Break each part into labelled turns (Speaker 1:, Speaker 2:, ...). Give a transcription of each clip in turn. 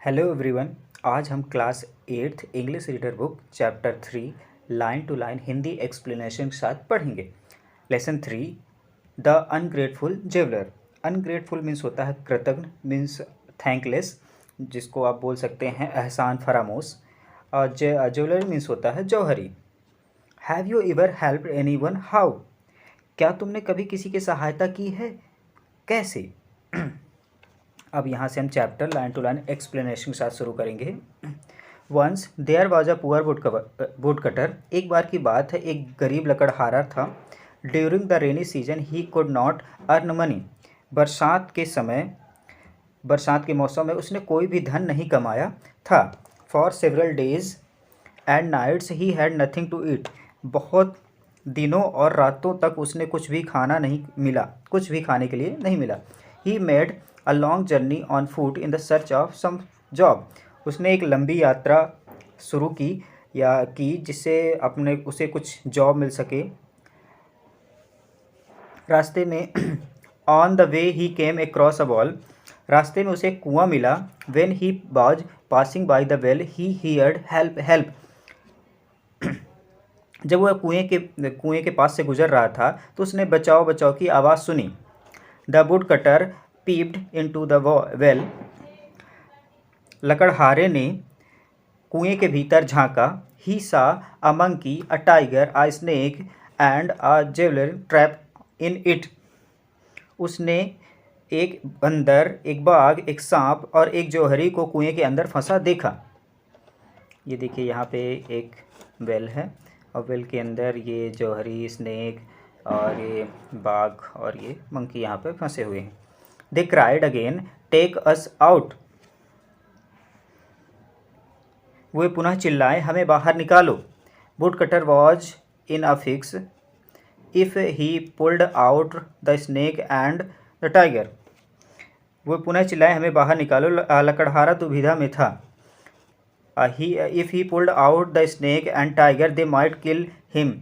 Speaker 1: Hello everyone. आज हम class 8th English reader book chapter 3 line to line Hindi explanation के साथ पढ़ेंगे। Lesson 3 the ungrateful jeweller. Ungrateful means होता है कृतज्ञ, मीन्स थैंकलेस, जिसको आप बोल सकते हैं एहसान फरामोश। और जेवलर मीन्स होता है जौहरी। Have you ever help any one how? क्या तुमने कभी किसी की सहायता की है? कैसे? अब यहाँ से हम chapter line to line explanation के साथ शुरू करेंगे। Once there was a poor woodcutter. एक बार की बात है, एक गरीब लकड़हारा था। During the rainy season he could not earn money. बरसात के मौसम में उसने कोई भी धन नहीं कमाया था। For several days and nights he had nothing to eat. बहुत दिनों और रातों तक उसने कुछ भी खाने के लिए नहीं मिला। He made a long journey on foot in the search of some job. उसने एक लंबी यात्रा शुरू की जिससे उसे कुछ जॉब मिल सके। रास्ते में on the way he came across a wall. रास्ते में उसे एक कुआं मिला। When he was passing by the well he heard help help. जब वह कुएं के पास से गुजर रहा था तो उसने बचाओ बचाओ की आवाज़ सुनी। The would cutter peeped into the well. लकड़हारे ने कुएं के भीतर झांका। He saw a monkey, a tiger, a snake and a jeweller trap in it. उसने एक बंदर, एक बाघ, एक सांप और एक जौहरी को कुएं के अंदर फंसा देखा। ये देखिए, यहाँ पे एक वेल है और वेल के अंदर ये जौहरी, स्नेक और ये बाघ और ये मंकी यहाँ पे फंसे हुए हैं। They cried again, take us out. वे पुनः चिल्लाए, हमें बाहर निकालो। Wood cutter was in a fix if he pulled out the snake and the tiger. वो पुनः चिल्लाए, हमें बाहर निकालो। लकड़हारा दुविधा में था। If he pulled out the snake and tiger they might kill him.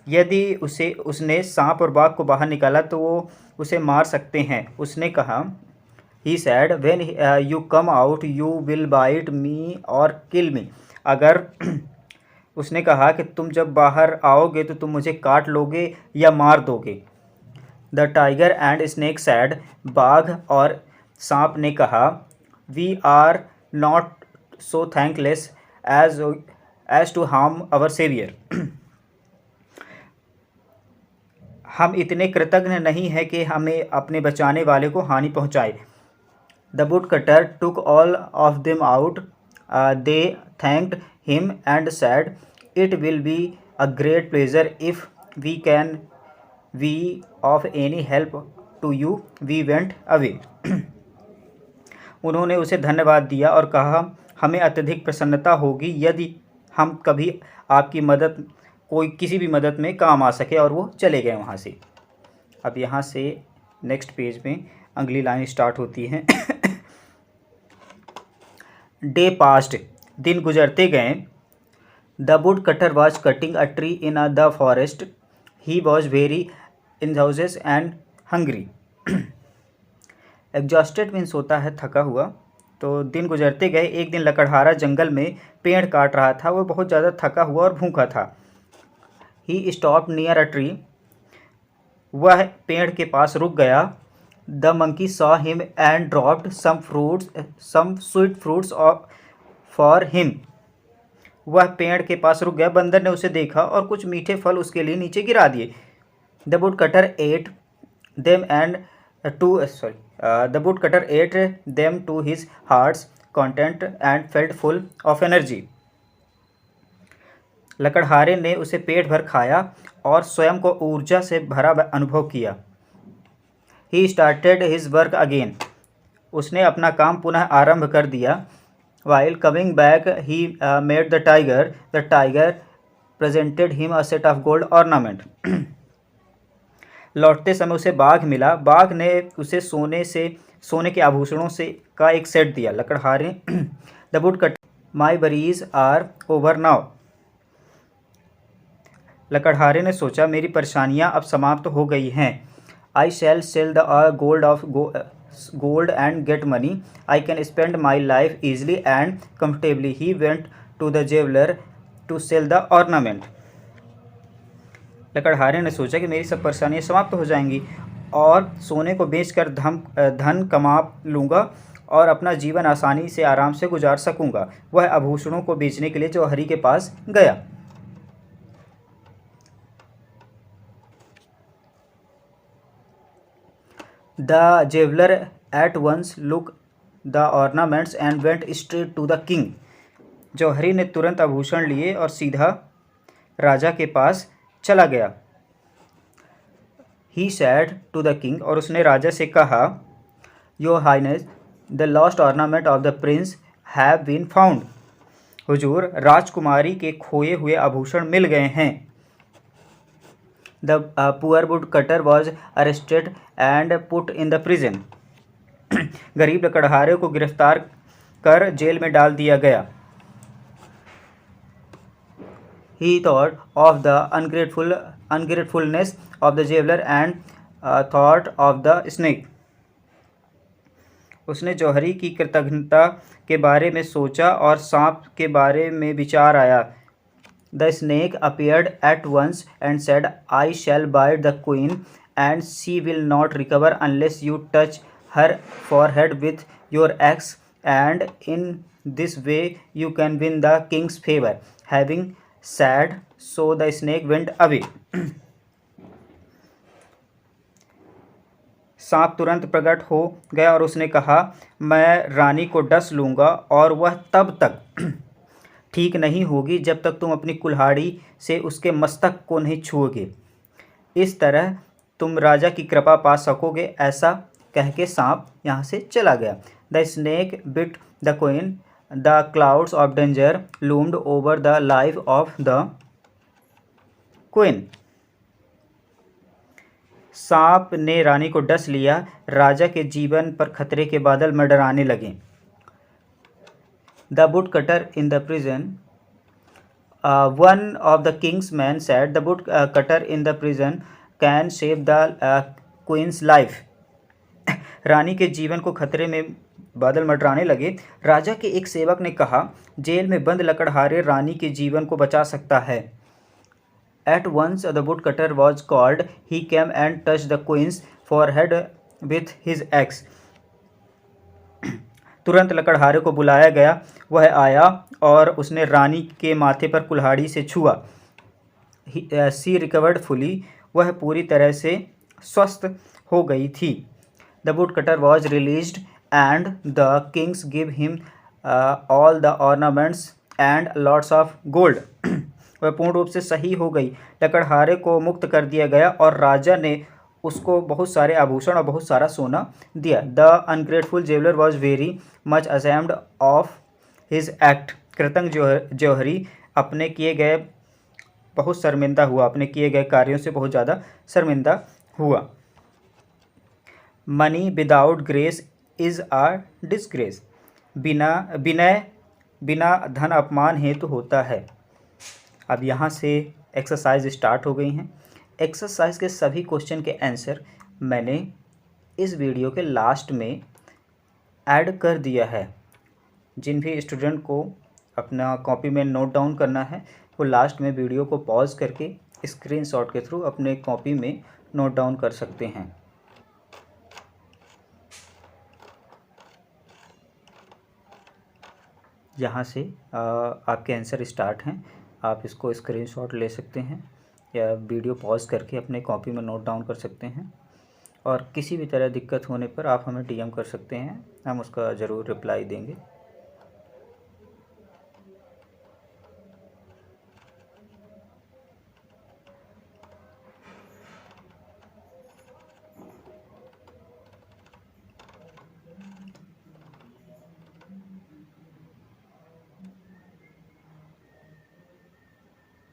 Speaker 1: यदि उसने सांप और बाघ को बाहर निकाला तो वो उसे मार सकते हैं। उसने कहा, he said, when you come out you will bite me और किल मी। अगर उसने कहा कि तुम जब बाहर आओगे तो तुम मुझे काट लोगे या मार दोगे। The tiger and snake said. बाघ और सांप ने कहा, we are not so thankless as to harm our saviour. हम इतने कृतज्ञ नहीं हैं कि हमें अपने बचाने वाले को हानि पहुंचाए। The would cutter took all of them out. They thanked him and said, it will be a great pleasure if we can we of any help to you we went away. उन्होंने उसे धन्यवाद दिया और कहा, हमें अत्यधिक प्रसन्नता होगी यदि हम कभी आपकी किसी भी मदद में काम आ सके। और वो चले गए वहाँ से। अब यहाँ से नेक्स्ट पेज में अगली लाइन स्टार्ट होती है। डे पास्ट, दिन गुजरते गए। The would cutter was cutting a tree in the forest. He was very इंथाउजेस एंड हंग्री। एग्जॉस्टेड मीन्स होता है थका हुआ। तो दिन गुजरते गए। एक दिन लकड़हारा जंगल में पेड़ काट रहा था। वह बहुत ज़्यादा थका हुआ और भूखा था। He stop near a tree. वह पेड़ के पास रुक गया। The monkey saw him and dropped some sweet fruits for him. वह पेड़ के पास रुक गया। बंदर ने उसे देखा और कुछ मीठे फल उसके लिए नीचे गिरा दिए। The would cutter ate them to his heart's content and felt full of energy. लकड़हारे ने उसे पेट भर खाया और स्वयं को ऊर्जा से भरा अनुभव किया। He started his work again. उसने अपना काम पुनः आरंभ कर दिया। While coming back he met the tiger presented him a set of gold ornament. लौटते समय उसे बाघ मिला। बाघ ने उसे सोने के आभूषणों से का एक सेट दिया। लकड़हारे the woodcutter, my worries are over now. लकड़हारे ने सोचा, मेरी परेशानियां अब समाप्त हो गई हैं। I shall sell the gold and get money. I can spend my life easily and comfortably. He went to the jeweler to sell the ornament. लकड़हारे ने सोचा कि मेरी सब परेशानियां समाप्त हो जाएंगी और सोने को बेचकर धन कमा लूँगा और अपना जीवन आसानी से आराम से गुजार सकूँगा। वह आभूषणों को बेचने के लिए जौहरी के पास गया। The jeweller at once look the ornaments and went straight to the king. जौहरी ने तुरंत आभूषण लिए और सीधा राजा के पास चला गया। He said to the king, और उसने राजा से कहा, your highness the lost ornament of the prince have been found. हुजूर, राजकुमारी के खोए हुए आभूषण मिल गए हैं। The poor would cutter was arrested and put in the prison. गरीब लकड़हारे को गिरफ्तार कर जेल में डाल दिया गया। He thought of the ungratefulness of the jailer and thought of the snake. उसने जौहरी की कृतज्ञता के बारे में सोचा और सांप के बारे में विचार आया। The snake appeared at once and said, I shall bite the queen and she will not recover unless you touch her forehead with your axe, and in this way you can win the king's favor. Having said so, the snake went away. सांप तुरंत प्रकट हो गया और उसने कहा, मैं रानी को डस लूँगा और वह तब तक ठीक नहीं होगी जब तक तुम अपनी कुल्हाड़ी से उसके मस्तक को नहीं छुओगे। इस तरह तुम राजा की कृपा पा सकोगे। ऐसा कह के सांप यहाँ से चला गया। The snake bit the queen. The clouds of danger loomed over the life of the queen. सांप ने रानी को डस लिया। राजा के जीवन पर खतरे के बादल मंडराने लगे। The woodcutter in the prison. One of the king's men said, the woodcutter in the prison can save the queen's life. रानी के जीवन को खतरे में बादल मंडराने लगे। राजा के एक सेवक ने कहा, जेल में बंद लकड़हारे रानी के जीवन को बचा सकता है। At once the woodcutter was called. He came and touched the queen's forehead with his axe. तुरंत लकड़हारे को बुलाया गया। वह आया और उसने रानी के माथे पर कुल्हाड़ी से छुआ। She recovered fully. वह पूरी तरह से स्वस्थ हो गई थी। The woodcutter was released and the kings gave him all the ornaments and lots of gold. वह पूर्ण रूप से सही हो गई। लकड़हारे को मुक्त कर दिया गया और राजा ने उसको बहुत सारे आभूषण और बहुत सारा सोना दिया। The ungrateful jeweller was very much ashamed of his act. कृतज्ञ जौहरी अपने किए गए बहुत शर्मिंदा हुआ, अपने किए गए कार्यों से बहुत ज़्यादा शर्मिंदा हुआ। Money without grace is a disgrace. बिना धन अपमान हेतु होता है। अब यहाँ से एक्सरसाइज स्टार्ट हो गई हैं। एक्सरसाइज के सभी क्वेश्चन के आंसर मैंने इस वीडियो के लास्ट में ऐड कर दिया है। जिन भी स्टूडेंट को अपना कॉपी में नोट डाउन करना है वो लास्ट में वीडियो को पॉज करके स्क्रीनशॉट के थ्रू अपने कॉपी में नोट डाउन कर सकते हैं। यहाँ से आपके आंसर स्टार्ट हैं। आप इसको स्क्रीनशॉट ले सकते हैं या वीडियो पॉज करके अपने कॉपी में नोट डाउन कर सकते हैं। और किसी भी तरह दिक्कत होने पर आप हमें डीएम कर सकते हैं, हम उसका ज़रूर रिप्लाई देंगे।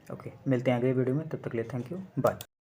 Speaker 1: ओके, मिलते हैं अगले वीडियो में। तब तक के लिए थैंक यू, बाय।